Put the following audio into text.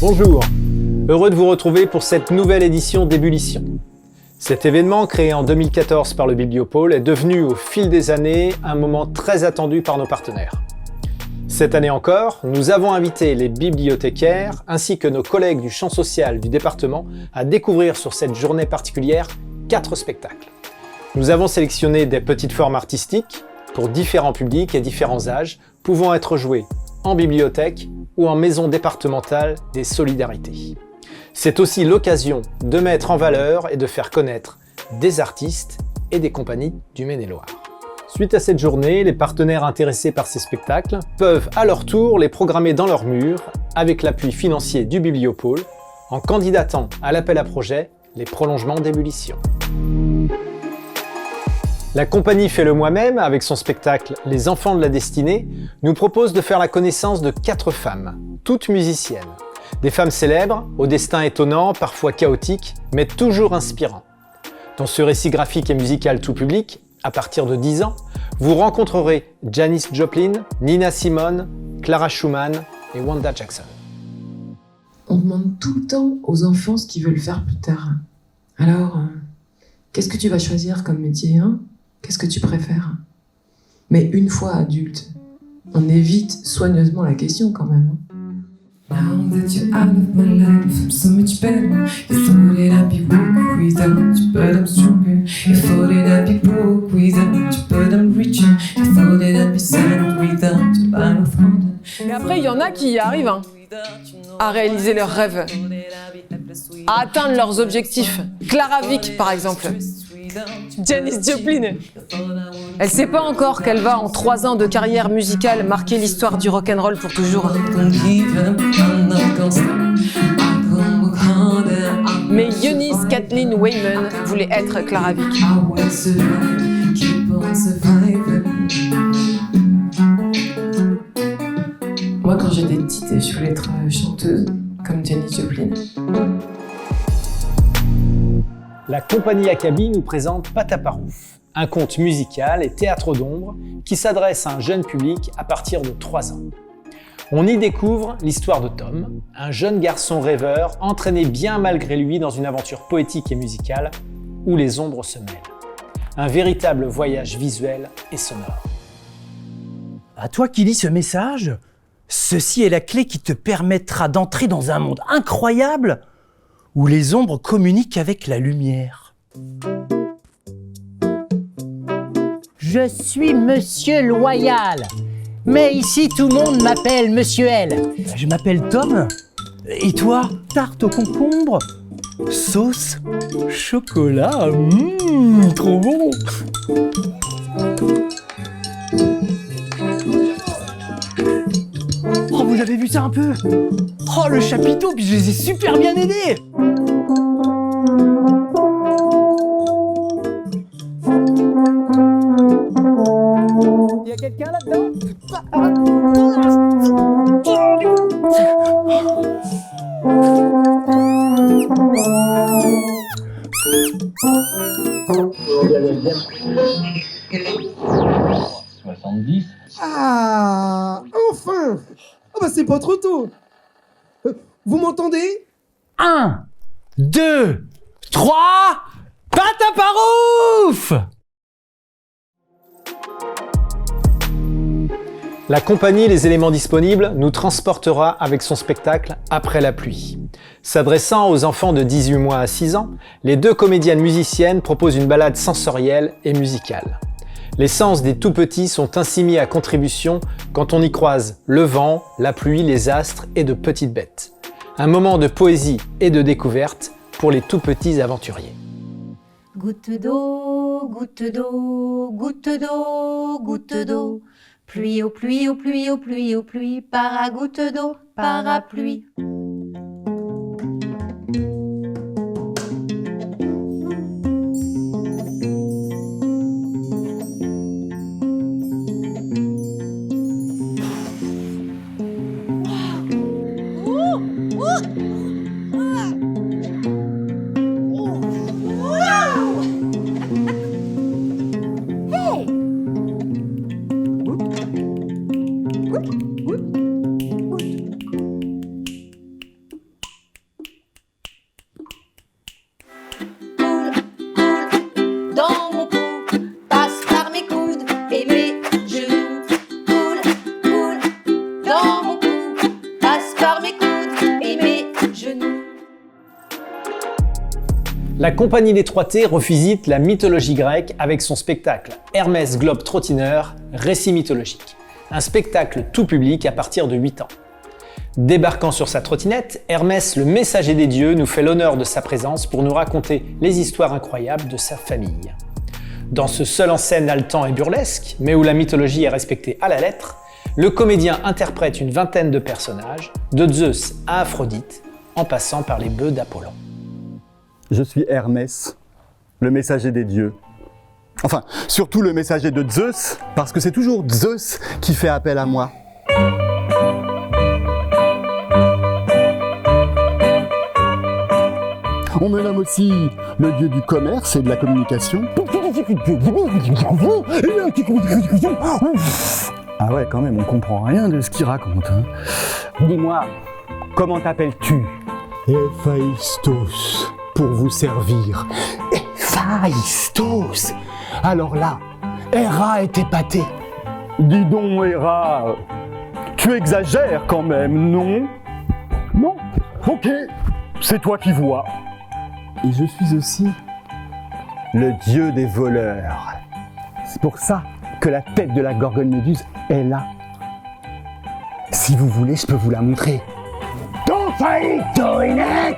Bonjour, heureux de vous retrouver pour cette nouvelle édition d'Ébullition. Cet événement, créé en 2014 par le Bibliopôle, est devenu au fil des années un moment très attendu par nos partenaires. Cette année encore, nous avons invité les bibliothécaires ainsi que nos collègues du champ social du département à découvrir sur cette journée particulière 4 spectacles. Nous avons sélectionné des petites formes artistiques pour différents publics et différents âges, pouvant être joués en bibliothèque ou en maison départementale des solidarités. C'est aussi l'occasion de mettre en valeur et de faire connaître des artistes et des compagnies du Maine-et-Loire. Suite à cette journée, les partenaires intéressés par ces spectacles peuvent à leur tour les programmer dans leurs murs avec l'appui financier du Bibliopôle en candidatant à l'appel à projet Les prolongements d'Ébullition. La compagnie Fais-le moi-même, avec son spectacle Les enfants de la destinée, nous propose de faire la connaissance de 4 femmes, toutes musiciennes. Des femmes célèbres, au destin étonnant, parfois chaotique, mais toujours inspirant. Dans ce récit graphique et musical tout public, à partir de 10 ans, vous rencontrerez Janis Joplin, Nina Simone, Clara Schumann et Wanda Jackson. On demande tout le temps aux enfants ce qu'ils veulent faire plus tard. Alors, qu'est-ce que tu vas choisir comme métier, hein ? Qu'est-ce que tu préfères ? Mais une fois adulte, on évite soigneusement la question quand même. Now that you're out of my life, I'm so much better. You thought that I'd be broke without you, but I'm stronger. You thought that I'd be broke without you, but I'm richer. You thought that I'd be sad without you, line of thunder. Et après, il y en a qui y arrivent à réaliser leurs rêves, à atteindre leurs objectifs. Clara Wieck, par exemple. Janis Joplin. Elle sait pas encore qu'elle va, en 3 ans de carrière musicale, marquer l'histoire du rock'n'roll pour toujours. Mais Eunice Kathleen Wayman voulait être Clara Wieck. Moi, quand j'étais petite, je voulais être chanteuse, comme Janis Joplin. La compagnie Akabi nous présente Pataparouf, un conte musical et théâtre d'ombre qui s'adresse à un jeune public à partir de 3 ans. On y découvre l'histoire de Tom, un jeune garçon rêveur entraîné bien malgré lui dans une aventure poétique et musicale où les ombres se mêlent. Un véritable voyage visuel et sonore. À toi qui lis ce message, ceci est la clé qui te permettra d'entrer dans un monde incroyable où les ombres communiquent avec la lumière. Je suis Monsieur Loyal, mais ici tout le monde m'appelle Monsieur L. Je m'appelle Tom. Et toi, tarte au concombre, sauce, chocolat, trop bon. Oh, vous avez vu ça un peu ? Oh, le chapiteau, puis je les ai super bien aidés. Il y a quelqu'un là-dedans ? Ah, enfin! Ah bah c'est pas trop tôt. Vous m'entendez? 1, 2, 3, Pataparouf! La compagnie Les éléments disponibles nous transportera avec son spectacle Après la pluie. S'adressant aux enfants de 18 mois à 6 ans, les 2 comédiennes musiciennes proposent une balade sensorielle et musicale. Les sens des tout-petits sont ainsi mis à contribution quand on y croise le vent, la pluie, les astres et de petites bêtes. Un moment de poésie et de découverte pour les tout-petits aventuriers. Goutte d'eau, goutte d'eau, goutte d'eau, goutte d'eau. Pluie, ô pluie, ô pluie, ô pluie, ô pluie, paragoutte d'eau, parapluie. La compagnie des 3T revisite la mythologie grecque avec son spectacle Hermès Globe Trottineur, récit mythologique. Un spectacle tout public à partir de 8 ans. Débarquant sur sa trottinette, Hermès, le messager des dieux, nous fait l'honneur de sa présence pour nous raconter les histoires incroyables de sa famille. Dans ce seul en scène haletant et burlesque, mais où la mythologie est respectée à la lettre, le comédien interprète une vingtaine de personnages, de Zeus à Aphrodite, en passant par les bœufs d'Apollon. Je suis Hermès, le messager des dieux. Enfin, surtout le messager de Zeus, parce que c'est toujours Zeus qui fait appel à moi. On me nomme aussi le dieu du commerce et de la communication. Ah ouais, quand même, on comprend rien de ce qu'il raconte. Hein. Dis-moi, comment t'appelles-tu? Héphaïstos, pour vous servir. Héphaïstos. Alors là, Héra est épatée. Dis donc, Héra, tu exagères quand même, non? Non? Ok, c'est toi qui vois. Et je suis aussi le dieu des voleurs. C'est pour ça que la tête de la Gorgone Méduse est là. Si vous voulez, je peux vous la montrer. Ton faillito in